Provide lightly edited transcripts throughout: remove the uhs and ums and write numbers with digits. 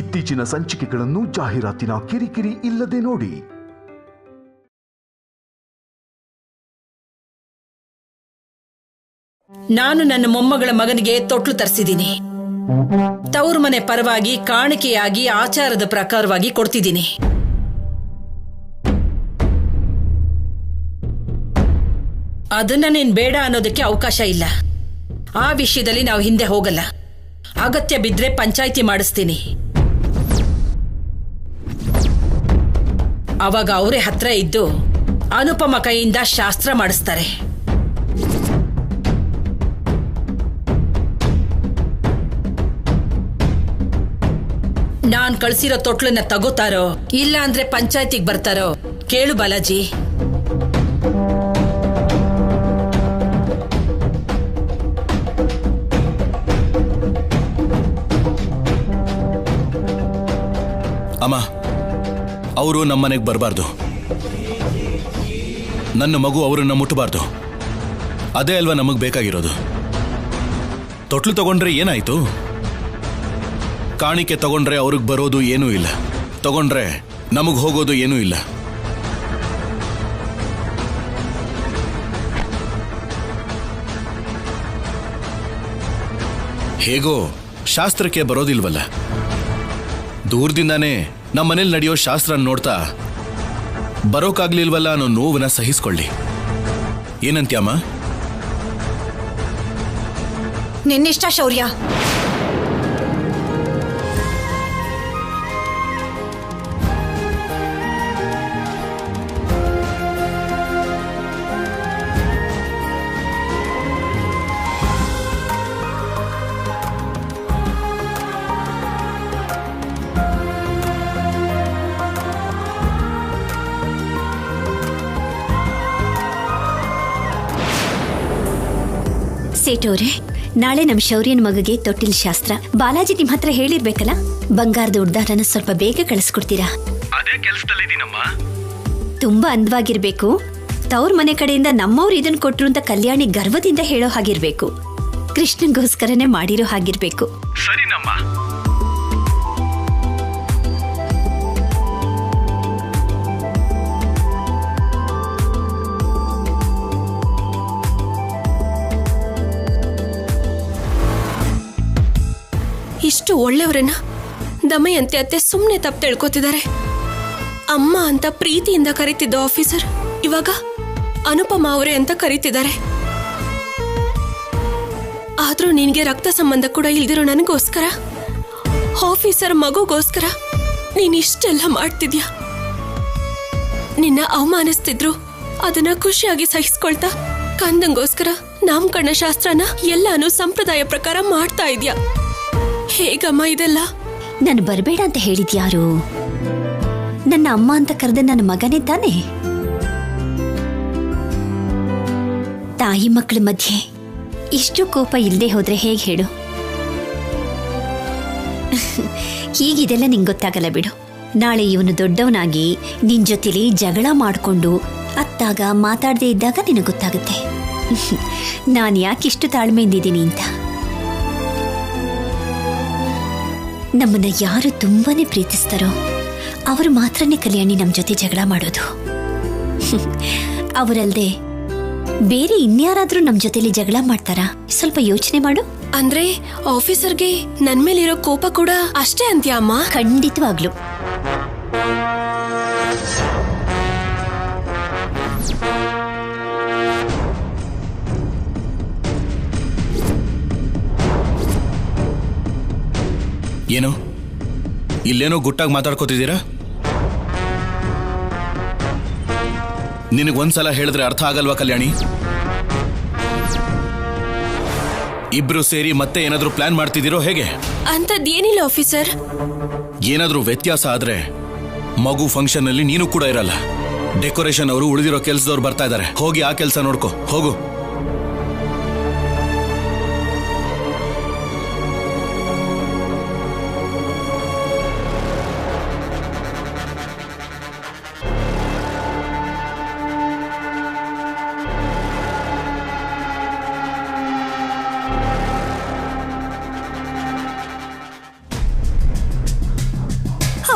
ಇತ್ತೀಚಿನ ಸಂಚಿಕೆಗಳನ್ನು ಜಾಹೀರಾತಿನ ಕಿರಿಕಿರಿ ಇಲ್ಲದೆ ನೋಡಿ. ನಾನು ನನ್ನ ಮೊಮ್ಮಗಳ ಮಗನಿಗೆ ತೊಟ್ಲು ತರಿಸಿದ್ದೀನಿ. ತವರು ಮನೆ ಪರವಾಗಿ ಕಾಣಿಕೆಯಾಗಿ ಆಚಾರದ ಪ್ರಕಾರವಾಗಿ ಕೊಡ್ತಿದ್ದೀನಿ. ಅದನ್ನ ನೀನ್ ಬೇಡ ಅನ್ನೋದಕ್ಕೆ ಅವಕಾಶ ಇಲ್ಲ. ಆ ವಿಷಯದಲ್ಲಿ ನಾವು ಹಿಂದೆ ಹೋಗಲ್ಲ. ಅಗತ್ಯ ಬಿದ್ರೆ ಪಂಚಾಯಿತಿ ಮಾಡಿಸ್ತೀನಿ. ಅವಾಗ ಅವರೇ ಹತ್ರ ಇದ್ದು ಅನುಪಮ ಕೈಯಿಂದ ಶಾಸ್ತ್ರ ಮಾಡಿಸ್ತಾರೆ. ನಾನ್ ಕಳ್ಸಿರೋ ತೊಟ್ಲನ್ನ ತಗೋತಾರೋ ಇಲ್ಲ ಅಂದ್ರೆ ಪಂಚಾಯತಿಗೆ ಬರ್ತಾರೋ ಕೇಳು ಬಾಲಾಜಿ. ಅಮ್ಮ, ಅವರು ನಮ್ಮನೆಗೆ ಬರಬಾರ್ದು. ನನ್ನ ಮಗು ಅವರನ್ನ ಮುಟ್ಟಬಾರ್ದು. ಅದೇ ಅಲ್ವಾ ನಮಗ್ ಬೇಕಾಗಿರೋದು. ತೊಟ್ಲು ತಗೊಂಡ್ರೆ ಏನಾಯ್ತು? ಕಾಣಿಕೆ ತಗೊಂಡ್ರೆ ಅವ್ರಿಗೆ ಬರೋದು ಏನೂ ಇಲ್ಲ, ತಗೊಂಡ್ರೆ ನಮಗ್ ಹೋಗೋದು ಏನೂ ಇಲ್ಲ. ಹೇಗೋ ಶಾಸ್ತ್ರಕ್ಕೆ ಬರೋದಿಲ್ವಲ್ಲ. ದೂರದಿಂದಾನೇ ನಮ್ಮನೇಲಿ ನಡೆಯೋ ಶಾಸ್ತ್ರ ನೋಡ್ತಾ ಬರೋಕಾಗ್ಲಿಲ್ವಲ್ಲ ಅನ್ನೋ ನೋವನ್ನ ಸಹಿಸ್ಕೊಳ್ಳಿ. ಏನಂತ್ಯಮ್ಮ? ನಿನ್ನಿಷ್ಟ ಶೌರ್ಯ. ಸೇಟೋರೆ, ನಾಳೆ ನಮ್ಮ ಶೌರ್ಯನ ಮಗಗೆ ತೊಟ್ಟಿಲ್ ಶಾಸ್ತ್ರ. ಬಾಲಾಜಿ ನಿಮ್ ಹತ್ರ ಹೇಳಿರ್ಬೇಕಲ್ಲ, ಬಂಗಾರದ ಉಡ್ದಾರನ ಸ್ವಲ್ಪ ಬೇಗ ಕಳಿಸ್ಕೊಡ್ತೀರಾ? ಅದೇ ಕೆಲಸದಲ್ಲಿದ್ದೀನಮ್ಮ. ತುಂಬಾ ಅಂದವಾಗಿರ್ಬೇಕು. ತವ್ರ ಮನೆ ಕಡೆಯಿಂದ ನಮ್ಮವ್ರು ಇದನ್ ಕೊಟ್ರು ಅಂತ ಕಲ್ಯಾಣಿ ಗರ್ವದಿಂದ ಹೇಳೋ ಹಾಗಿರ್ಬೇಕು. ಕೃಷ್ಣನ್ಗೋಸ್ಕರನೇ ಮಾಡಿರೋ ಹಾಗಿರ್ಬೇಕು. ಸರಿನಮ್ಮ. ಇಷ್ಟು ಒಳ್ಳೆಯವರನ್ನ ದಮಯಂತಿ ಅತ್ತೆ ಸುಮ್ಮನೆ ತಪ್ಪು ತಿಳ್ಕೊತಿದ್ದಾರೆ. ಅಮ್ಮ ಅಂತ ಪ್ರೀತಿಯಿಂದ ಕರೀತಿದ್ದ ಆಫೀಸರ್ ಇವಾಗ ಅನುಪಮ ಅವರೇ ಅಂತ ಕರೀತಿದ್ದಾರೆ. ಆದ್ರೂ ನಿನ್ಗೆ ರಕ್ತ ಸಂಬಂಧ ಕೂಡ ಇಲ್ದಿರೋ ನನಗೋಸ್ಕರ, ಆಫೀಸರ್ ಮಗುಗೋಸ್ಕರ ನೀನ್ ಇಷ್ಟೆಲ್ಲ ಮಾಡ್ತಿದ್ಯಾ. ನಿನ್ನ ಅವಮಾನಿಸ್ತಿದ್ರು ಅದನ್ನ ಖುಷಿಯಾಗಿ ಸಹಿಸ್ಕೊಳ್ತಾ ಕಂದಂಗೋಸ್ಕರ ನಾಮಕರಣ ಶಾಸ್ತ್ರನ ಎಲ್ಲಾನು ಸಂಪ್ರದಾಯ ಪ್ರಕಾರ ಮಾಡ್ತಾ ಇದ್ಯಾ. ಹೇಗಮ್ಮ ಇದೆಲ್ಲ? ನಾನು ಬರಬೇಡ ಅಂತ ಹೇಳಿದ್ಯಾರು? ನನ್ನ ಅಮ್ಮ ಅಂತ ಕರೆದ ನನ್ನ ಮಗನೇ ತಾನೆ. ತಾಯಿ ಮಕ್ಕಳ ಮಧ್ಯೆ ಇಷ್ಟು ಕೋಪ ಇಲ್ಲದೆ ಹೋದ್ರೆ ಹೇಗೆ ಹೇಳು? ಹೀಗಿದೆಲ್ಲ ನಿಂಗೆ ಗೊತ್ತಾಗಲ್ಲ ಬಿಡು. ನಾಳೆ ಇವನು ದೊಡ್ಡವನಾಗಿ ನಿನ್ ಜೊತೆಲಿ ಜಗಳ ಮಾಡಿಕೊಂಡು ಅತ್ತಾಗ ಮಾತಾಡದೆ ಇದ್ದಾಗ ನಿನಗೆ ಗೊತ್ತಾಗುತ್ತೆ ನಾನು ಯಾಕಿಷ್ಟು ತಾಳ್ಮೆಯಿಂದಿದ್ದೀನಿ ಅಂತ. ನಮ್ಮನ್ನ ಯಾರು ತುಂಬಾನೇ ಪ್ರೀತಿಸ್ತಾರೋ ಅವರು ಮಾತ್ರನೇ ಕಲ್ಯಾಣಿ ನಮ್ಮ ಜೊತೆ ಜಗಳ ಮಾಡೋದು. ಅವರಲ್ದೆ ಬೇರೆ ಇನ್ಯಾರಾದ್ರೂ ನಮ್ಮ ಜೊತೆಲಿ ಜಗಳ ಮಾಡ್ತಾರಾ? ಸ್ವಲ್ಪ ಯೋಚನೆ ಮಾಡು. ಅಂದ್ರೆ ಆಫೀಸರ್ಗೆ ನನ್ ಮೇಲಿರೋ ಕೋಪ ಕೂಡ ಅಷ್ಟೇ ಅಂತ್ಯಾ ಅಮ್ಮ? ಖಂಡಿತವಾಗ್ಲು. ಏನು ಇಲ್ಲೇನೋ ಗುಟ್ಟಾಗಿ ಮಾತಾಡ್ಕೋತಿದ್ದೀರಾ? ನಿನಗೊಂದ್ಸಲ ಹೇಳಿದ್ರೆ ಅರ್ಥ ಆಗಲ್ವಾ ಕಲ್ಯಾಣಿ? ಇಬ್ರು ಸೇರಿ ಮತ್ತೆ ಏನಾದ್ರೂ ಪ್ಲಾನ್ ಮಾಡ್ತಿದ್ದೀರೋ ಹೇಗೆ? ಅಂತದ್ದೇನಿಲ್ಲ ಆಫೀಸರ್. ಏನಾದ್ರೂ ವ್ಯತ್ಯಾಸ ಆದ್ರೆ ಮಗು ಫಂಕ್ಷನ್ ಅಲ್ಲಿ ನೀನು ಕೂಡ ಇರಲ್ಲ. ಡೆಕೋರೇಷನ್ ಅವರು ಉಳಿದಿರೋ ಕೆಲ್ಸದವ್ರು ಬರ್ತಾ ಇದ್ದಾರೆ. ಹೋಗಿ ಆ ಕೆಲಸ ನೋಡ್ಕೋ, ಹೋಗು.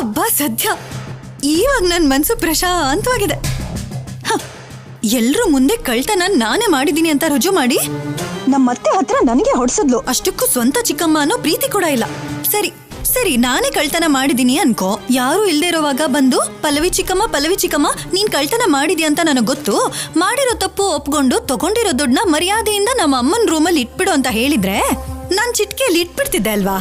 ಹಬ್ಬ ಸದ್ಯ ಇವಾಗ ನನ್ನ ಮನಸ್ಸು ಪ್ರಶಾಂತವಾಗಿದೆ. ಎಲ್ರೂ ಮುಂದೆ ಕಳ್ತನ ನಾನೇ ಮಾಡಿದೀನಿ ಅಂತ ರುಜು ಮಾಡಿ ನಮ್ಮತ್ತೆ ಹತ್ರ ನನಗೆ ಹೊಡ್ಸದ್ಲು. ಅಷ್ಟಕ್ಕೂ ಸ್ವಂತ ಚಿಕ್ಕಮ್ಮ ಅನ್ನೋ ಪ್ರೀತಿ ಕೂಡ ಇಲ್ಲ. ಸರಿ ಸರಿ ನಾನೇ ಕಳ್ತನ ಮಾಡಿದೀನಿ ಅನ್ಕೋ. ಯಾರು ಇಲ್ದೇ ಇರೋವಾಗ ಬಂದು ಪಲ್ಲವಿ ಚಿಕ್ಕಮ್ಮ ನೀನ್ ಕಳ್ತನ ಮಾಡಿದ್ಯಾ ಅಂತ ನನಗೆ ಗೊತ್ತು, ಮಾಡಿರೋ ತಪ್ಪು ಒಪ್ಕೊಂಡು ತಗೊಂಡಿರೋ ದುಡ್ಡನ್ನ ಮರ್ಯಾದೆಯಿಂದ ನಮ್ಮ ಅಮ್ಮನ ರೂಮಲ್ಲಿ ಇಟ್ಬಿಡು ಅಂತ ಹೇಳಿದ್ರೆ ನಾನ್ ಚಿಟ್ಕೆಯಲ್ಲಿ ಇಟ್ಬಿಡ್ತಿದ್ದೆ ಅಲ್ವಾ?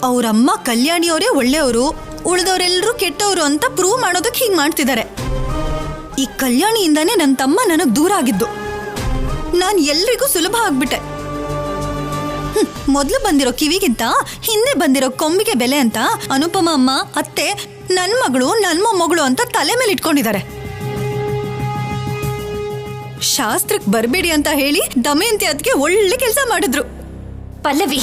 ಅವ್ರಮ್ಮ ಕಲ್ಯಾಣಿಯವರೇ ಒಳ್ಳೆಯವರು, ಉಳಿದವರೆಲ್ಲರೂ ಕೆಟ್ಟವರು ಅಂತ ಪ್ರೂವ್ ಮಾಡೋದಕ್ಕೆ ಹೀಗೆ ಮಾಡ್ತಿದ್ದಾರೆ. ಈ ಕಲ್ಯಾಣಿಯಿಂದಾನೇ ನನ್ನ ತಮ್ಮ ನನಗ್ ದೂರ ಆಗಿದ್ದು. ನಾನು ಎಲ್ರಿಗೂ ಸುಲಭ ಆಗ್ಬಿಟ್ಟೆ. ಮೊದ್ಲು ಬಂದಿರೋ ಕಿವಿಗಿಂತ ಹಿಂದೆ ಬಂದಿರೋ ಕೊಂಬಿಗೆ ಬೆಲೆ ಅಂತ ಅನುಪಮ ಅಮ್ಮ ಅತ್ತೆ ನನ್ ಮಗಳು ನನ್ ಮೊಮ್ಮಗಳು ಅಂತ ತಲೆ ಮೇಲೆ ಇಟ್ಕೊಂಡಿದ್ದಾರೆ. ಶಾಸ್ತ್ರಕ್ ಬರ್ಬೇಡಿ ಅಂತ ಹೇಳಿ ದಮಯಂತಿ ಅದಕ್ಕೆ ಒಳ್ಳೆ ಕೆಲಸ ಮಾಡಿದ್ರು. ಪಲ್ಲವಿ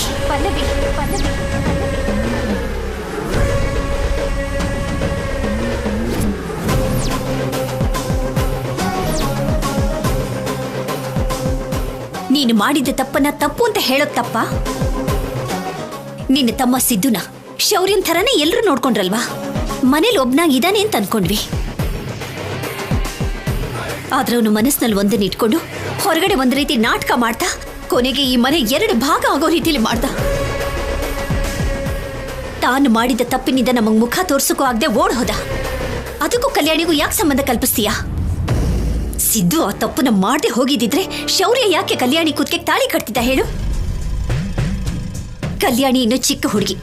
ನೀನು ಮಾಡಿದ ತಪ್ಪನ್ನ ತಪ್ಪು ಅಂತ ಹೇಳೋದ್ ತಪ್ಪ? ನಿನ್ನ ತಮ್ಮ ಸಿದ್ದುನ ಶೌರ್ಯನ್ ಥರನೇ ಎಲ್ರೂ ನೋಡ್ಕೊಂಡ್ರಲ್ವಾ? ಮನೇಲಿ ಒಬ್ನಾಗಿದ್ದಾನೆ ಅಂತ ಅನ್ಕೊಂಡ್ವಿ. ಆದ್ರೆ ಅವನು ಮನಸ್ಸಿನಲ್ಲಿ ಒಂದನ್ನ ಇಟ್ಕೊಂಡು ಹೊರಗಡೆ ಒಂದ್ ರೀತಿ ನಾಟಕ ಮಾಡ್ತಾ ಕೊನೆಗೆ ಈ ಮನೆ 2 ಭಾಗ ಆಗೋ ರೀತಿಲಿ ಮಾಡ್ದ. ತಾನು ಮಾಡಿದ ತಪ್ಪಿನಿಂದ ನಮಗ್ ಮುಖ ತೋರ್ಸಕ್ಕೂ ಆಗದೆ ಓಡ್ ಹೋದ. ಅದಕ್ಕೂ ಕಲ್ಯಾಣಿಗೂ ಯಾಕೆ ಸಂಬಂಧ ಕಲ್ಪಿಸ್ತೀಯಾ? ಸಿದ್ದು ಆ ತಪ್ಪನ್ನ ಮಾಡದೆ ಹೋಗಿದ್ದಿದ್ರೆ ಶೌರ್ಯ ಯಾಕೆ ಕಲ್ಯಾಣಿ ಕುತ್ತಿಗೆ ತಾಳಿ ಕಟ್ತಿದ್ದ ಹೇಳು? ಕಲ್ಯಾಣಿ ಇನ್ನು ಚಿಕ್ಕ ಹುಡುಗಿ,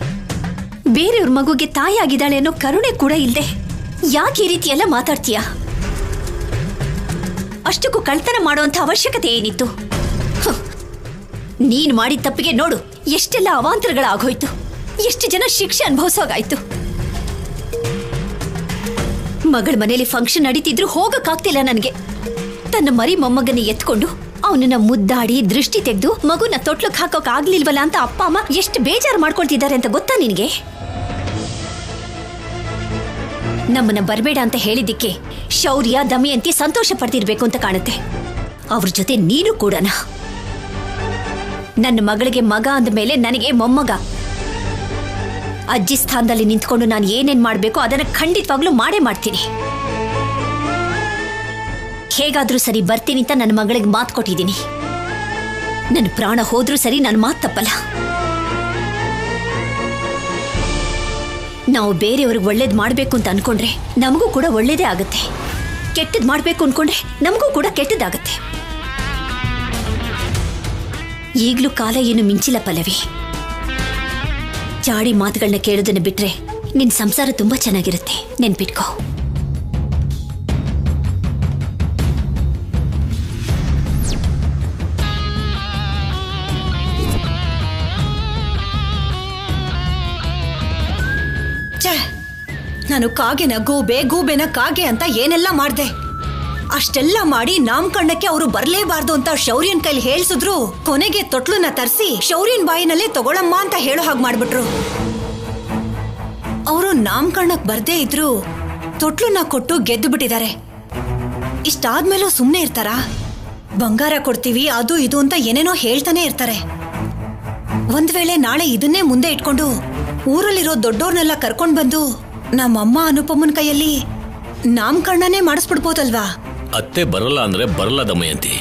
ಬೇರೆಯವ್ರ ಮಗುಗೆ ತಾಯಿ ಆಗಿದ್ದಾಳೆ ಅನ್ನೋ ಕರುಣೆ ಕೂಡ ಇಲ್ದೆ ಯಾಕೆ ಈ ರೀತಿ ಎಲ್ಲ ಮಾತಾಡ್ತೀಯ? ಅಷ್ಟಕ್ಕೂ ಕಳ್ತನ ಮಾಡುವಂತ ಅವಶ್ಯಕತೆ ಏನಿತ್ತು? ನೀನ್ ಮಾಡಿದ ತಪ್ಪಿಗೆ ನೋಡು ಎಷ್ಟೆಲ್ಲ ಅವಾಂತರಗಳಾಗೋಯ್ತು, ಎಷ್ಟು ಜನ ಶಿಕ್ಷೆ ಅನುಭವಿಸೋಗಾಯ್ತು. ಮಗಳ ಮನೇಲಿ ಫಂಕ್ಷನ್ ನಡೀತಿದ್ರು ಹೋಗಕ್ಕಾಗ್ತಿಲ್ಲ ನನಗೆ. ತನ್ನ ಮರಿ ಮೊಮ್ಮಗನ ಎತ್ಕೊಂಡು ಅವನನ್ನ ಮುದ್ದಾಡಿ ದೃಷ್ಟಿ ತೆಗೆದು ಮಗುನ ತೊಟ್ಲಕ್ ಹಾಕೋಕ್ ಆಗ್ಲಿಲ್ವಲ್ಲ ಅಂತ ಅಪ್ಪ ಅಮ್ಮ ಎಷ್ಟು ಬೇಜಾರು ಮಾಡ್ಕೊಳ್ತಿದ್ದಾರೆ ಅಂತ ಗೊತ್ತಾ ನಿನಗೆ? ನಮ್ಮನ್ನ ಬರಬೇಡ ಅಂತ ಹೇಳಿದ್ದಕ್ಕೆ ಶೌರ್ಯ ದಮಯಂತಿ ಸಂತೋಷ ಪಡ್ತಿರ್ಬೇಕು ಅಂತ ಕಾಣುತ್ತೆ. ಅವ್ರ ಜೊತೆ ನೀನು ಕೂಡನ. ನನ್ನ ಮಗಳಿಗೆ ಮಗ ಅಂದ ಮೇಲೆ ನನಗೆ ಮೊಮ್ಮಗ. ಅಜ್ಜಿ ಸ್ಥಾನದಲ್ಲಿ ನಿಂತ್ಕೊಂಡು ನಾನು ಏನೇನ್ ಮಾಡ್ಬೇಕು ಅದನ್ನ ಖಂಡಿತವಾಗ್ಲೂ ಮಾಡೇ ಮಾಡ್ತೀನಿ. ಹೇಗಾದ್ರೂ ಸರಿ ಬರ್ತೀನಿ ಅಂತ ನನ್ನ ಮಗಳಿಗೆ ಮಾತು ಕೊಟ್ಟಿದ್ದೀನಿ. ನನ್ನ ಪ್ರಾಣ ಹೋದ್ರೂ ಸರಿ ನನ್ನ ಮಾತು ತಪ್ಪಲ್ಲ. ನಾವು ಬೇರೆಯವ್ರಿಗೆ ಒಳ್ಳೇದ್ ಮಾಡ್ಬೇಕು ಅಂತ ಅನ್ಕೊಂಡ್ರೆ ನಮಗೂ ಕೂಡ ಒಳ್ಳೇದೇ ಆಗುತ್ತೆ. ಕೆಟ್ಟದ್ ಮಾಡ್ಬೇಕು ಅನ್ಕೊಂಡ್ರೆ ನಮಗೂ ಕೂಡ ಕೆಟ್ಟದಾಗತ್ತೆ. ಈಗ್ಲೂ ಕಾಲ ಏನು ಮಿಂಚಿಲ್ಲ ಪಲ್ಲವಿ. ಚಾಡಿ ಮಾತುಗಳನ್ನ ಕೇಳೋದನ್ನ ಬಿಟ್ರೆ ನಿನ್ ಸಂಸಾರ ತುಂಬಾ ಚೆನ್ನಾಗಿರುತ್ತೆ, ನೆನ್ಪಿಟ್ಕೋ. ನಾನು ಕಾಗೆನ ಗೂಬೆ, ಗೂಬೆನ ಕಾಗೆ ಅಂತ ಏನೆಲ್ಲ ಮಾಡ್ದೆ. ಅಷ್ಟೆಲ್ಲ ಮಾಡಿ ನಾಮಕರಣಕ್ಕೆ ಅವರು ಬರ್ಲೇಬಾರ್ದು ಅಂತ ಶೌರ್ಯನ್ ಕೈಲಿ ಹೇಳ್ಸಿದ್ರು. ಕೊನೆಗೆ ತೊಟ್ಲನ್ನ ತರಿಸಿ ಶೌರ್ಯನ್ ಬಾಯಿನಲ್ಲೇ ತಗೊಳಮ್ಮ ಅಂತ ಹೇಳೋ ಹಾಗೆ ಮಾಡ್ಬಿಟ್ರು. ಅವರು ನಾಮಕರಣಕ್ ಬರ್ದೇ ಇದ್ರು ತೊಟ್ಲನ್ನ ಕೊಟ್ಟು ಗೆದ್ದು ಬಿಟ್ಟಿದ್ದಾರೆ. ಇಷ್ಟಾದ್ಮೇಲೂ ಸುಮ್ನೆ ಇರ್ತಾರಾ? ಬಂಗಾರ ಕೊಡ್ತೀವಿ ಅದು ಇದು ಅಂತ ಏನೇನೋ ಹೇಳ್ತಾನೆ ಇರ್ತಾರೆ. ಒಂದ್ ವೇಳೆ ನಾಳೆ ಇದನ್ನೇ ಮುಂದೆ ಇಟ್ಕೊಂಡು ಊರಲ್ಲಿರೋ ದೊಡ್ಡೋರ್ನೆಲ್ಲ ಕರ್ಕೊಂಡ್ ಬಂದು ನಮ್ಮಮ್ಮ ಅನುಪಮ್ಮನ ಕೈಯಲ್ಲಿ ನಾಮಕರಣನೇ ಮಾಡಿಸ್ಬಿಡ್ಬೋದಲ್ವಾ? ಅತ್ತೆ ಬರಲ್ಲ ಅಂದ್ರೆ ಬರಲ್ಲ ದಮಯಂತಿ.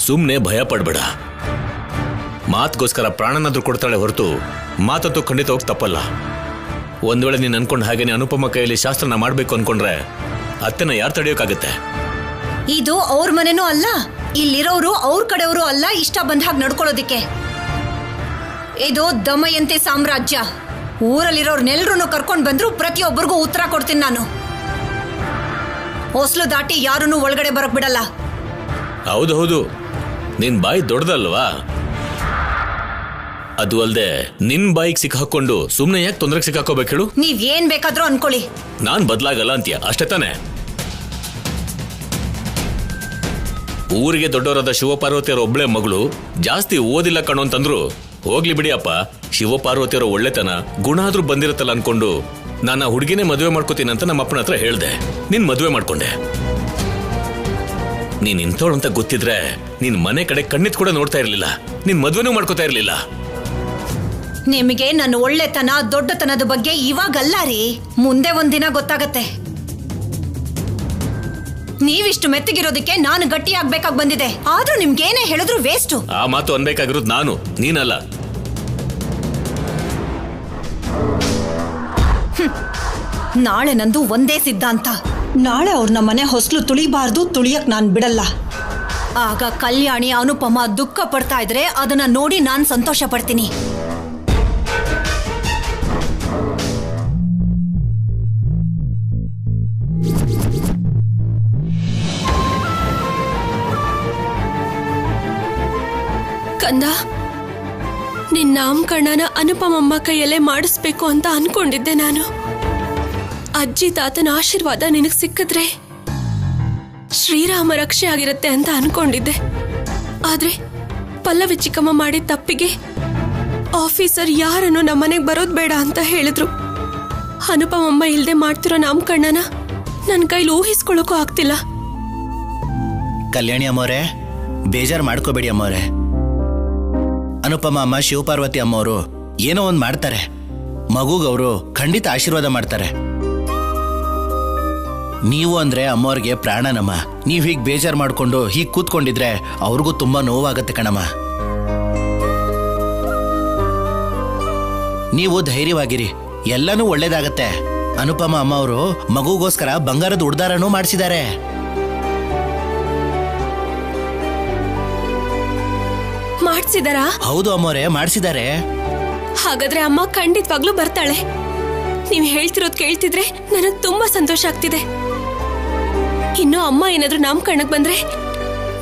ಸುಮ್ನೆ ಭಯ ಪಡ್ಬೇಡ. ಮಾತ್ಗೋಸ್ಕರ ಪ್ರಾಣನಾದ್ರೂ ಕೊಡ್ತಾಳೆ ಹೊರತು ಮಾತಂತೂ ಖಂಡಿತವಾಗಿ ತಪ್ಪಲ್ಲ. ಒಂದ್ ವೇಳೆ ನೀನ್ ಅನ್ಕೊಂಡ್ ಹಾಗೇನೆ ಅನುಪಮ ಕೈಯಲ್ಲಿ ಶಾಸ್ತ್ರನ ಮಾಡ್ಬೇಕು ಅನ್ಕೊಂಡ್ರೆ ಅತ್ತೆನ ಯಾರು ತಡೆಯೋಕ್ಕಾಗತ್ತೆ? ಇದು ಅವ್ರ ಮನೆನೂ ಅಲ್ಲ, ಇಲ್ಲಿರೋರು ಅವ್ರ ಕಡೆಯವರು ಅಲ್ಲ ಇಷ್ಟ ಬಂದ ಹಾಗೆ ನಡ್ಕೊಳ್ಳೋದಿಕ್ಕೆ. ಇದು ದಮಯಂತಿ ಸಾಮ್ರಾಜ್ಯ. ಊರಲ್ಲಿರೋರ್ನೆಲ್ರೂ ಕರ್ಕೊಂಡ್ ಬಂದ್ರು ಪ್ರತಿಯೊಬ್ಬರಿಗೂ ಉತ್ತರ ಕೊಡ್ತೀನಿ ನಾನು. ಹೊಸ್ಲು ದಾಟಿ ಯಾರನ್ನೂ ಒಳಗಡೆ ಬರಕ್ ಬಿಡಲ್ಲ. ಹೌದು ಹೌದು, ನಿನ್ ಬಾಯಿ ದೊಡ್ಡದಲ್ವಾ? ಅದು ಅಲ್ದೆ ನಿನ್ ಬಾಯಿಗೆ ಸಿಕ್ಕಾಕೊಂಡು ಸುಮ್ನೆ ಯಾಕೆ ತೊಂದರೆಗೆ ಸಿಕ್ಕಾಕೋಬೇಕು ಹೇಳು? ನೀವ್ ಏನ್ ಬೇಕಾದ್ರೂ ಅನ್ಕೊಳ್ಳಿ, ನಾನ್ ಬದ್ಲಾಗಲ್ಲ ಅಂತೀಯ ಅಷ್ಟೇ ತಾನೆ? ಊರಿಗೆ ದೊಡ್ಡವರಾದ ಶಿವಪಾರ್ವತಿಯರ ಒಬ್ಳೆ ಮಗಳು, ಜಾಸ್ತಿ ಓದಿಲ್ಲ ಕಣೋ ಅಂತಂದ್ರು. ಹೋಗ್ಲಿ ಬಿಡಿ ಅಪ್ಪ, ಶಿವಪಾರ್ವತಿಯರ ಒಳ್ಳೆತನ ಗುಣ ಆದ್ರೂ ಬಂದಿರತ್ತಲ್ಲ ಅನ್ಕೊಂಡು ನಾನು ಆ ಹುಡುಗಿನೇ ಮದುವೆ ಮಾಡ್ಕೋತೀನಿ ಅಂತ ನಮ್ಮ ಅಪ್ಪನ ಹತ್ರ ಹೇಳ್ದೆ. ನಿನ್ ಮದುವೆ ಮಾಡ್ಕೊಂಡೆ. ನೀನ್ ಇಂಥವಳು ಅಂತ ಗೊತ್ತಿದ್ರೆ ನಿನ್ ಮನೆ ಕಡೆ ಕಣ್ಣಿತ್ ಕೂಡ ನೋಡ್ತಾ ಇರ್ಲಿಲ್ಲ, ನಿನ್ ಮದುವೆನೂ ಮಾಡ್ಕೋತಾ ಇರ್ಲಿಲ್ಲ. ನಿಮಗೆ ನನ್ನ ಒಳ್ಳೆತನ ದೊಡ್ಡತನದ ಬಗ್ಗೆ ಇವಾಗಲ್ಲ ರೀ, ಮುಂದೆ ಒಂದಿನ ಗೊತ್ತಾಗತ್ತೆ. ನೀವಿಷ್ಟು ಮೆತ್ತಗಿರೋದಕ್ಕೆ ನಾನು ಗಟ್ಟಿ ಆಗ್ಬೇಕಾಗಿ ಬಂದಿದೆ. ಆದ್ರೂ ನಿಮ್ಗೇನೇ ಹೇಳಿದ್ರು ವೇಸ್ಟು. ಆ ಮಾತು ಅನ್ಬೇಕಾಗಿರೋದು ನಾನು, ನೀನಲ್ಲ. ನಾಳೆ ನಂದು ಒಂದೇ ಸಿದ್ಧಾಂತ. ನಾಳೆ ಅವ್ರನ್ನ ಮನೆ ಹೊಸಲು ತುಳಿಬಾರ್ದು, ತುಳಿಯಕ್ ನಾನ್ ಬಿಡಲ್ಲ. ಆಗ ಕಲ್ಯಾಣಿ ಅನುಪಮ ದುಃಖ ಪಡ್ತಾ ಇದ್ರೆ ಅದನ್ನ ನೋಡಿ ನಾನ್ ಸಂತೋಷ ಪಡ್ತೀನಿ. ಕಂದ, ನಿನ್ನ ನಾಮಕರಣನ ಅನುಪಮಮ್ಮ ಕೈಯಲ್ಲೇ ಮಾಡಿಸ್ಬೇಕು ಅಂತ ಅನ್ಕೊಂಡಿದ್ದೆ ನಾನು. ಅಜ್ಜಿ ತಾತನ ಆಶೀರ್ವಾದ ನಿನಗ್ ಸಿಕ್ಕಿದ್ರೆ ಶ್ರೀರಾಮ ರಕ್ಷೆ ಆಗಿರುತ್ತೆ ಅಂತ ಅನ್ಕೊಂಡಿದ್ದೆ. ಆದ್ರೆ ಪಲ್ಲವಿ ಚಿಕ್ಕಮ್ಮ ಮಾಡಿದ ತಪ್ಪಿಗೆ ಆಫೀಸರ್ ಯಾರನ್ನು ನಮ್ಮನೆಗೆ ಬರೋದ್ ಬೇಡ ಅಂತ ಹೇಳಿದ್ರು. ಅನುಪಮಮ್ಮ ಇಲ್ದೆ ಮಾಡ್ತಿರೋ ನಾಮಕರಣನ ನನ್ನ ಕೈಲಿ ಊಹಿಸ್ಕೊಳ್ಳೋಕೂ ಆಗ್ತಿಲ್ಲ. ಕಲ್ಯಾಣಿ ಅಮ್ಮವ್ರೆ, ಬೇಜಾರು ಮಾಡ್ಕೋಬೇಡಿ ಅಮ್ಮವ್ರೆ. ಅನುಪಮ ಅಮ್ಮ ಶಿವಪಾರ್ವತಿ ಅಮ್ಮವರು ಏನೋ ಒಂದು ಮಾಡ್ತಾರೆ. ಮಗುಗವರು ಖಂಡಿತ ಆಶೀರ್ವಾದ ಮಾಡ್ತಾರೆ. ನೀವು ಅಂದ್ರೆ ಅಮ್ಮವ್ರಿಗೆ ಪ್ರಾಣನಮ್ಮ. ನೀವು ಹೀಗೆ ಬೇಜಾರು ಮಾಡ್ಕೊಂಡು ಹೀಗೆ ಕೂತ್ಕೊಂಡಿದ್ರೆ ಅವ್ರಿಗೂ ತುಂಬಾ ನೋವಾಗತ್ತೆ ಕಣಮ್ಮ. ನೀವು ಧೈರ್ಯವಾಗಿರಿ, ಎಲ್ಲನೂ ಒಳ್ಳೇದಾಗತ್ತೆ. ಅನುಪಮ ಅಮ್ಮ ಅವರು ಮಗುಗೋಸ್ಕರ ಬಂಗಾರದ ಉಡ್ದಾರನೂ ಮಾಡಿಸಿದ್ದಾರೆ. ಮಾಡ್ಸಿದಾರಾ? ಹೌದು ಅಮ್ಮವ್ರೆ, ಮಾಡಿಸಿದ್ದಾರೆ. ಹಾಗಾದ್ರೆ ಅಮ್ಮ ಖಂಡಿತವಾಗ್ಲೂ ಬರ್ತಾಳೆ. ನೀವು ಹೇಳ್ತಿರೋದು ಕೇಳ್ತಿದ್ರೆ ನನಗ್ ತುಂಬಾ ಸಂತೋಷ ಆಗ್ತಿದೆ. ಇನ್ನು ಅಮ್ಮ ಏನಾದ್ರೂ ನಾಮಕರಣಕ್ ಬಂದ್ರೆ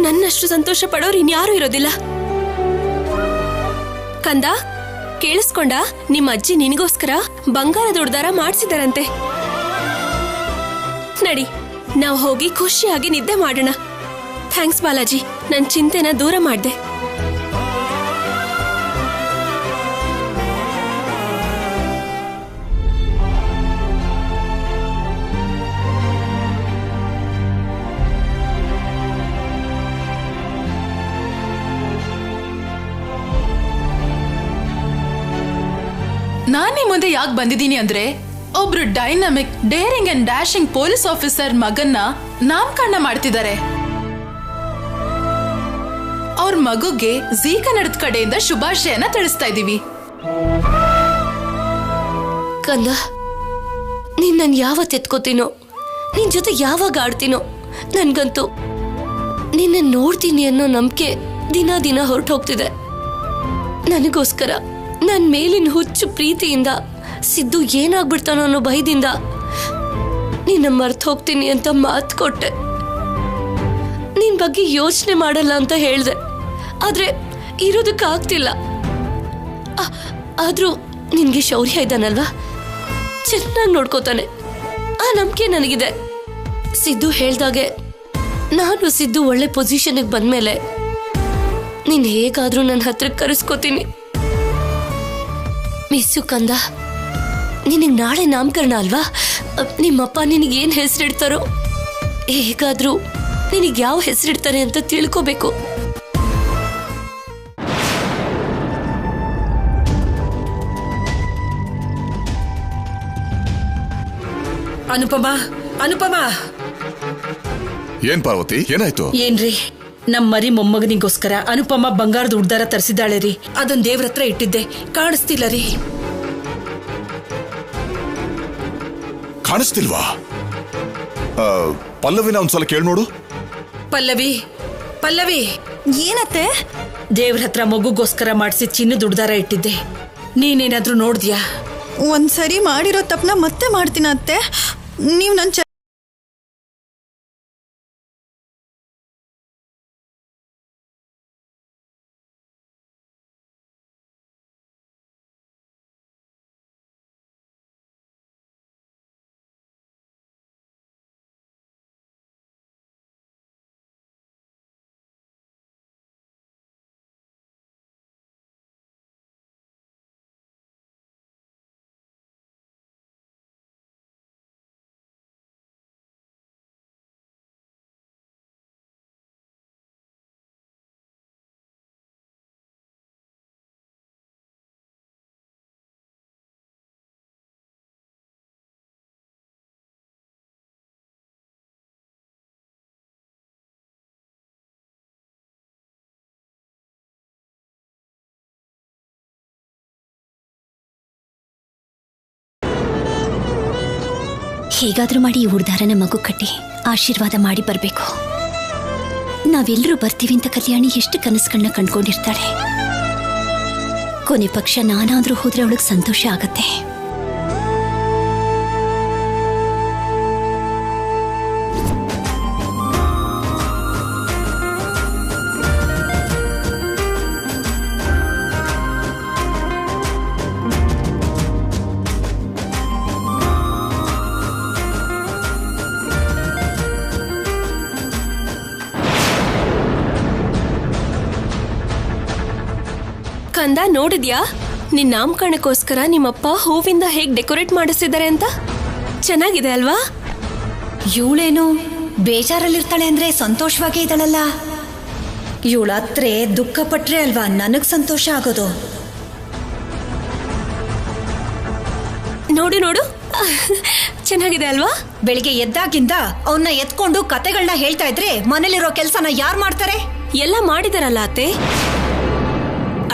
ನನ್ನಷ್ಟು ಸಂತೋಷ ಪಡೋರು ಇನ್ಯಾರೂ ಇರೋದಿಲ್ಲ. ಕಂದ, ಕೇಳಿಸ್ಕೊಂಡ? ನಿಮ್ಮ ಅಜ್ಜಿ ನಿನಗೋಸ್ಕರ ಬಂಗಾರದ ಉಡ್ದಾರ ಮಾಡ್ಸಿದಾರಂತೆ. ನಡಿ, ನಾವು ಹೋಗಿ ಖುಷಿಯಾಗಿ ನಿದ್ದೆ ಮಾಡೋಣ. ಥ್ಯಾಂಕ್ಸ್ ಬಾಲಾಜಿ, ನನ್ ಚಿಂತೆನ ದೂರ ಮಾಡ್ದೆ. ನಾನ್ ನಿಮ್ ಮುಂದೆ ಯಾಕೆ ಬಂದಿದ್ದೀನಿ ಅಂದ್ರೆ, ಒಬ್ರು dynamic, daring and dashing police officer ಮಗನ್ನ ನಾಮಕರಣ ಮಾಡ್ತಿದ್ದಾರೆ. ಅವ್ರ ಮಗುಗೆ ಜೀ ಕನ್ನಡದ ಕಡೆಯಿಂದ ಶುಭಾಶಯನ ತಿಳಿಸ್ತಾ ಇದೀವಿ. ಕಂದ, ನೀನ್ ನನ್ ಯಾವತ್ತು ಎತ್ಕೋತೀನೋ, ನಿನ್ ಜೊತೆ ಯಾವಾಗ ಆಡ್ತೀನೋ, ನನ್ಗಂತೂ ನಿನ್ನ ನೋಡ್ತೀನಿ ಅನ್ನೋ ನಂಬಿಕೆ ದಿನ ದಿನ ಹೊರಟು ಹೋಗ್ತಿದೆ. ನನಗೋಸ್ಕರ ನನ್ ಮೇಲಿನ ಹುಚ್ಚು ಪ್ರೀತಿಯಿಂದ ಸಿದ್ದು ಏನಾಗ್ಬಿಡ್ತಾನೋ ಅನ್ನೋ ಭಯದಿಂದ ನಿನ್ನ ಮರ್ತು ಹೋಗ್ತೀನಿ ಅಂತ ಮಾತು ಕೊಟ್ಟೆ. ನಿನ್ ಬಗ್ಗೆ ಯೋಚನೆ ಮಾಡಲ್ಲ ಅಂತ ಹೇಳ್ದೆ. ಆದ್ರೆ ಇರೋದಕ್ಕಾಗ್ತಿಲ್ಲ. ಆದ್ರೂ ನಿನ್ಗೆ ಶೌರ್ಯ ಇದ್ದಾನಲ್ವಾ, ಚೆನ್ನಾಗಿ ನೋಡ್ಕೋತಾನೆ. ಆ ನಂಬಿಕೆ ನನಗಿದೆ. ಸಿದ್ದು ಹೇಳ್ದಾಗೆ ನಾನು ಸಿದ್ದು ಒಳ್ಳೆ ಪೊಸಿಷನ್ಗೆ ಬಂದ್ಮೇಲೆ ನೀನ್ ಹೇಗಾದ್ರೂ ನನ್ನ ಹತ್ರಕ್ಕೆ ಕರೆಸ್ಕೋತೀನಿ. ಮಿಸ್ಸು ಕಂದ, ನಿನಗೆ ನಾಳೆ ನಾಮಕರಣ ಅಲ್ವಾ? ನಿಮ್ಮಪ್ಪ ನಿನಗೇನು ಹೆಸರಿಡ್ತಾರೋ, ಹೇಗಾದ್ರೂ ನಿನಗೆ ಯಾವ ಹೆಸರಿಡ್ತಾರೆ ಅಂತ ತಿಳ್ಕೋಬೇಕು. ಅನುಪಮ, ಅನುಪಮ. ಏನ್ ಪಾರ್ವತಿ, ಏನಾಯ್ತು? ಏನ್ರಿ, ನಮ್ ಮರಿ ಮೊಮ್ಮಗನಿಗೋಸ್ಕರ ಅನುಪಮ ಬಂಗಾರದ ಉಡ್ದಾರ ತರಿಸಿದ್ದಾಳೆ ರೀ. ಅದನ್ ದೇವ್ರ ಹತ್ರ ಇಟ್ಟಿದ್ದೆ, ಕಾಣಿಸ್ತಿಲ್ಲ ರೀ. ಕಾಣಿಸ್ತಿಲ್ವಾ? ಪಲ್ಲವಿನ ಒಂದ್ಸಲ ಕೇಳಿ ನೋಡು. ಪಲ್ಲವಿ, ಪಲ್ಲವಿ. ಏನತ್ತೆ? ದೇವ್ರ ಹತ್ರ ಮಗುಗೋಸ್ಕರ ಮಾಡಿಸಿ ಚಿನ್ನದ ಉಡ್ದಾರ ಇಟ್ಟಿದ್ದೆ, ನೀನೇನಾದ್ರೂ ನೋಡ್ದ್ಯಾ? ಒಂದ್ಸರಿ ಮಾಡಿರೋ ತಪ್ಪನ ಮತ್ತೆ ಮಾಡ್ತೀನ ಅತ್ತೆ. ನೀವು ನನ್ನ ಹೇಗಾದ್ರೂ ಮಾಡಿ ಈ ಉಡ್ದಾರನ ಮಗು ಕಟ್ಟಿ ಆಶೀರ್ವಾದ ಮಾಡಿ ಬರಬೇಕು. ನಾವೆಲ್ಲರೂ ಬರ್ತೀವಿ ಅಂತ ಕಲ್ಯಾಣಿ ಎಷ್ಟು ಕನಸುಗಳನ್ನ ಕಂಡ್ಕೊಂಡಿರ್ತಾಳೆ. ಕೊನೆ ಪಕ್ಷ ನಾನಾದ್ರೂ ಹೋದ್ರೆ ಅವಳಿಗೆ ಸಂತೋಷ ಆಗತ್ತೆ. ಕಂದ, ನೋಡಿದ್ಯಾ ನಿನ್ ನಾಮಕರಣಕ್ಕೋಸ್ಕರ ನಿಮ್ಮಪ್ಪ ಹೂವಿಂದ ಹೇಗ್ ಡೆಕೋರೇಟ್ ಮಾಡಿಸಿದ್ದಾರೆ ಅಂತ? ಚೆನ್ನಾಗಿದೆ ಅಲ್ವಾ? ಇವಳೇನು ಬೇಜಾರಲ್ಲಿರ್ತಾಳೆ ಅಂದ್ರೆ ಸಂತೋಷವಾಗೇ ಇದ್ದಾಳಲ್ಲ. ಇವಳತ್ರೆ ದುಃಖ ಪಟ್ರೆ ಅಲ್ವಾ ನನಗ್ ಸಂತೋಷ ಆಗೋದು. ನೋಡು ನೋಡು, ಚೆನ್ನಾಗಿದೆ ಅಲ್ವಾ? ಬೆಳಿಗ್ಗೆ ಎದ್ದಾಗಿಂದ ಅವನ್ನ ಎತ್ಕೊಂಡು ಕತೆಗಳನ್ನ ಹೇಳ್ತಾ ಇದ್ರೆ ಮನೇಲಿರೋ ಕೆಲ್ಸನ ಯಾರ್ ಮಾಡ್ತಾರೆ? ಎಲ್ಲ ಮಾಡಿದಾರಲ್ಲ ಅತ್ತೆ.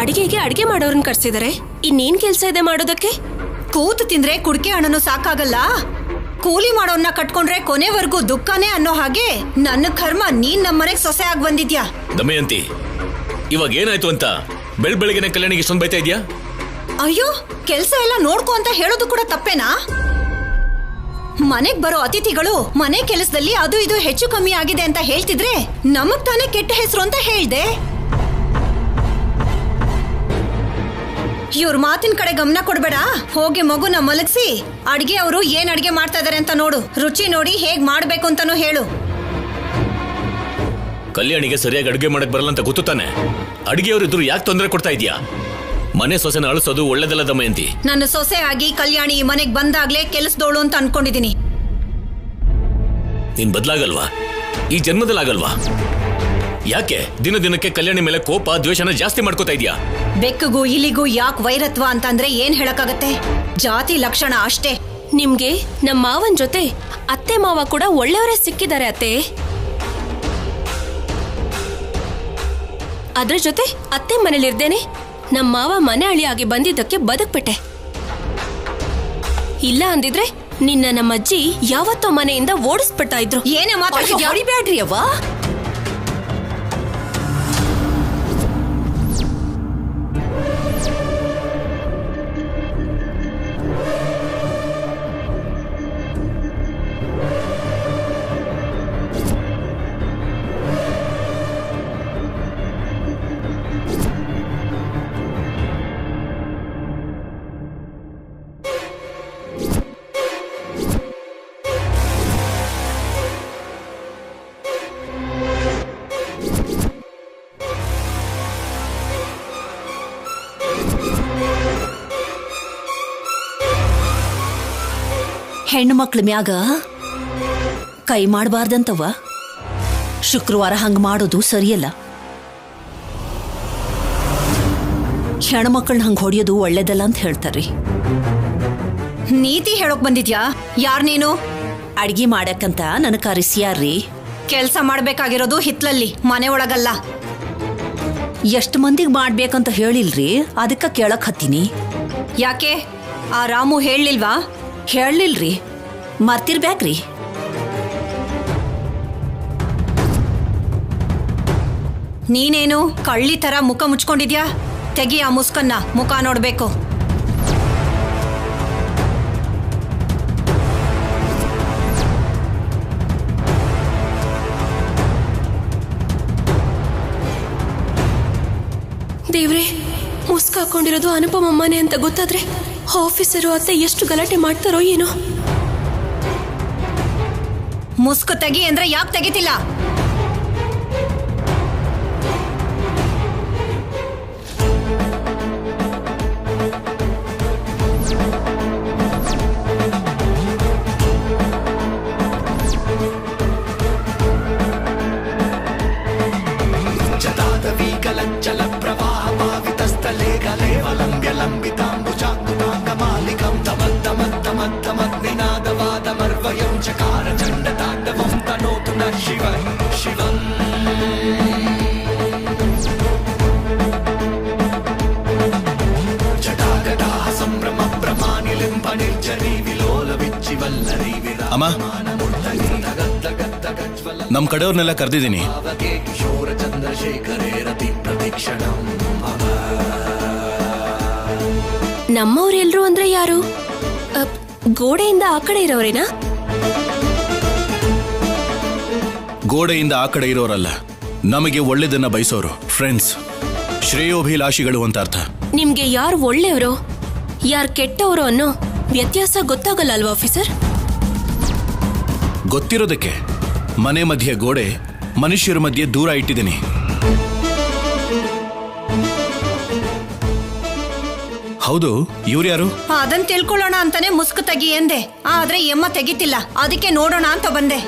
ಅಡಿಗೆಗೆ ಅಡಿಗೆ ಮಾಡೋರನ್ನ ಕರ್ಸಿದಾರೆ. ಇನ್ನೇನ್ ಕೆಲ್ಸ ಇದೆ ಮಾಡೋದಕ್ಕೆ? ಕೂತು ತಿಂದ್ರೆ ಕುಡ್ಕೆ ಹಣ್ಣನು ಸಾಕಾಗಲ್ಲ. ಕೂಲಿ ಮಾಡೋನ್ನ ಕಟ್ಕೊಂಡ್ರೆ ಕೊನೆವರೆಗೂ ದುಃಖನೇ ಅನ್ನೋ ಹಾಗೆ ನನ್ನ ಕರ್ಮ ನೀನ್ ನಮ್ಮನೆಗ್ ಸೊಸೆ ಆಗಿ ಬಂದಿದ್ಯಾ. ದಮಯಂತಿ, ಇವಾಗ ಏನಾಯ್ತು ಅಂತ ಬೆಳಬೆಳಗಿನ ಕಲ್ಯಾಣಿಗೆ ಇಷ್ಟೊಂದು ಬೈತಾ ಇದ್ಯಾ? ಅಯ್ಯೋ, ಕೆಲ್ಸ ಎಲ್ಲ ನೋಡ್ಕೊ ಅಂತ ಹೇಳೋದು ಕೂಡ ತಪ್ಪೇನಾ? ಮನೆಗ್ ಬರೋ ಅತಿಥಿಗಳು ಮನೆ ಕೆಲಸದಲ್ಲಿ ಅದು ಇದು ಹೆಚ್ಚು ಕಮ್ಮಿ ಆಗಿದೆ ಅಂತ ಹೇಳ್ತಿದ್ರೆ ನಮಗ್ ತಾನೇ ಕೆಟ್ಟ ಹೆಸರು ಅಂತ ಹೇಳ್ದೆ. ಇವ್ರ ಮಾತಿನ ಕಡೆ ಗಮನ ಕೊಡ್ಬೇಡ. ಹೋಗಿ ಮಗುನ ಮಲಗಿಸಿ ಅಡ್ಗೆ ಅವರು ಏನ್ ಅಡ್ಗೆ ಮಾಡ್ತಾ ಇದಾರೆ ಅಂತ ನೋಡು. ರುಚಿ ನೋಡಿ ಹೇಗ್ ಮಾಡ್ಬೇಕು ಅಂತಾನು ಹೇಳು. ಕಲ್ಯಾಣಿಗೆ ಸರಿಯಾಗಿ ಅಡುಗೆ ಮಾಡಕ್ ಬರಲ್ಲ ಅಂತ ಗೊತ್ತು ತಾನೆ. ಅಡುಗೆಯವರು ಇದ್ರು ಯಾಕೆ ತೊಂದರೆ ಕೊಡ್ತಾ ಇದೀಯಾ? ಮನೆ ಸೊಸೆನ ಅಳಿಸೋದು ಒಳ್ಳೇದಲ್ಲ ದಮಯಂತಿ. ನನ್ನ ಸೊಸೆ ಆಗಿ ಕಲ್ಯಾಣಿ ಈ ಮನೆಗ್ ಬಂದಾಗ್ಲೇ ಕೆಲಸದೋಳು ಅಂತ ಅನ್ಕೊಂಡಿದೀನಿ. ನೀನ್ ಬದ್ಲಾಗಲ್ವಾ? ಈ ಜನ್ಮದಲ್ಲಾಗಲ್ವಾ? ಯಾಕೆ ದಿನ ದಿನಕ್ಕೆ ಕಲ್ಯಾಣಿ ಮೇಲೆ ಕೋಪ ದ್ವೇಷನ ಜಾಸ್ತಿ ಮಾಡ್ಕೋತಾ ಇದೀಯಾ? ಬೆಕ್ಕಗೂ ಇಲಿಗೂ ಯಾಕೆ ವೈರತ್ವ ಅಂತಂದ್ರೆ ಏನ್ ಹೇಳಕ್ಕಾಗತ್ತೆ? ಜಾತಿ ಲಕ್ಷಣ ಅಷ್ಟೇ. ನಿಮ್ಗೆ ನಮ್ಮ ಮಾವನ್ ಜೊತೆ ಅತ್ತೆ ಮಾವ ಕೂಡ ಒಳ್ಳೆಯವರೇ ಸಿಕ್ಕಿದ್ದಾರೆ ಅತ್ತೆ. ಅದ್ರ ಜೊತೆ ಅತ್ತೆ ಮನೇಲಿರ್ದೇನೆ ನಮ್ಮ ಮಾವ ಮನೆ ಅಳಿಯಾಗಿ ಬಂದಿದ್ದಕ್ಕೆ ಬದುಕ್ಬಿಟ್ಟೆ. ಇಲ್ಲ ಅಂದಿದ್ರೆ ನಿನ್ನ ನಮ್ಮಜ್ಜಿ ಯಾವತ್ತೋ ಮನೆಯಿಂದ ಓಡಿಸ್ಬಿಡ್ತಾ ಇದ್ರು. ಏನೇ ಮಾತಾಡ್ಬೇಡ್ರಿ ಅವ್ವ. ಹೆಣ್ಣು ಮಕ್ಳ ಮ್ಯಾಗ ಕೈ ಮಾಡಬಾರ್ದಂತವ. ಶುಕ್ರವಾರ ಹಂಗ ಮಾಡೋದು ಸರಿಯಲ್ಲ. ಹೆಣ್ಮಕ್ಳನ್ನ ಹಂಗ ಹೊಡಿಯೋದು ಒಳ್ಳೇದಲ್ಲ ಅಂತ ಹೇಳ್ತಾರ್ರಿ. ನೀತಿ ಹೇಳೋಕ್ ಬಂದಿದ್ಯಾ? ಯಾರ್ ನೀನು? ಅಡ್ಗೆ ಮಾಡಕ್ಕಂತ ನನ್ನ ಕರೆಸ್ಯಾರ್ರಿ. ಕೆಲ್ಸ ಮಾಡ್ಬೇಕಾಗಿರೋದು ಹಿತ್ಲಲ್ಲಿ, ಮನೆ ಒಳಗಲ್ಲ. ಎಷ್ಟು ಮಂದಿಗೆ ಮಾಡ್ಬೇಕಂತ ಹೇಳಿಲ್ರಿ, ಅದಕ್ಕ ಕೇಳಕ್ ಹತ್ತೀನಿ. ಯಾಕೆ ಆ ರಾಮು ಹೇಳಿಲ್ವಾ? ಹೇಳಲಿಲ್ರಿ, ಮರ್ತಿರ್ಬ್ಯಾಕ್ರಿ. ನೀನೇನು ಕಳ್ಳಿ ತರ ಮುಖ ಮುಚ್ಕೊಂಡಿದ್ಯಾ? ತೆಗಿ ಆ ಮುಸ್ಕನ್ನ, ಮುಖ ನೋಡ್ಬೇಕು. ದೇವ್ರೆ, ಮುಸ್ಕ ಹಾಕೊಂಡಿರೋದು ಅನುಪಮಮ್ಮನೆ ಅಂತ ಗೊತ್ತಾದ್ರೆ ಆಫೀಸರು ಅತ್ತೆ ಎಷ್ಟು ಗಲಾಟೆ ಮಾಡ್ತಾರೋ ಏನೋ. ಮುಸ್ಕು ತೆಗಿ ಅಂದ್ರೆ ಯಾಕೆ ತೆಗಿತಿಲ್ಲ? निनादवादमर्वयं चकार चण्डताण्डवं तनोतु न शिव ಅಮ್ಮ, ನಮ್ ಕಡೆಯವ್ರನ್ನೆಲ್ಲ ಕರೆದಿದ್ದೀನಿ. ನಮ್ಮವ್ರೆಲ್ರು ಅಂದ್ರೆ ಯಾರು? ಗೋಡೆಯಿಂದ ಆ ಕಡೆ ಇರೋರೇನಾ? ಗೋಡೆಯಿಂದ ಆ ಕಡೆ ಇರೋರಲ್ಲ, ನಮಗೆ ಒಳ್ಳೇದನ್ನ ಬಯಸೋರು, ಫ್ರೆಂಡ್ಸ್, ಶ್ರೇಯೋಭಿಲಾಷಿಗಳು ಅಂತ ಅರ್ಥ. ನಿಮ್ಗೆ ಯಾರು ಒಳ್ಳೆಯವರು ಯಾರು ಕೆಟ್ಟವರು ಅನ್ನೋ ವ್ಯತ್ಯಾಸ ಗೊತ್ತಾಗಲ್ಲ ಅಲ್ವಾ ಆಫೀಸರ್? ಗೊತ್ತಿರೋದಕ್ಕೆ ಮನೆ ಮಧ್ಯೆ ಗೋಡೆ, ಮನುಷ್ಯರ ಮಧ್ಯೆ ದೂರ ಇಟ್ಟಿದ್ದೀನಿ. ಹೌದು, ಇವ್ರು ಯಾರು? ಅದನ್ ತಿಳ್ಕೊಳ್ಳೋಣ ಅಂತಾನೆ ಮುಸ್ಕು ತೆಗಿ ಎಂದೆ, ಆದ್ರೆ ಎಮ್ಮ ತೆಗಿತಿಲ್ಲ, ಅದಕ್ಕೆ ನೋಡೋಣ ಅಂತ ಬಂದೆ.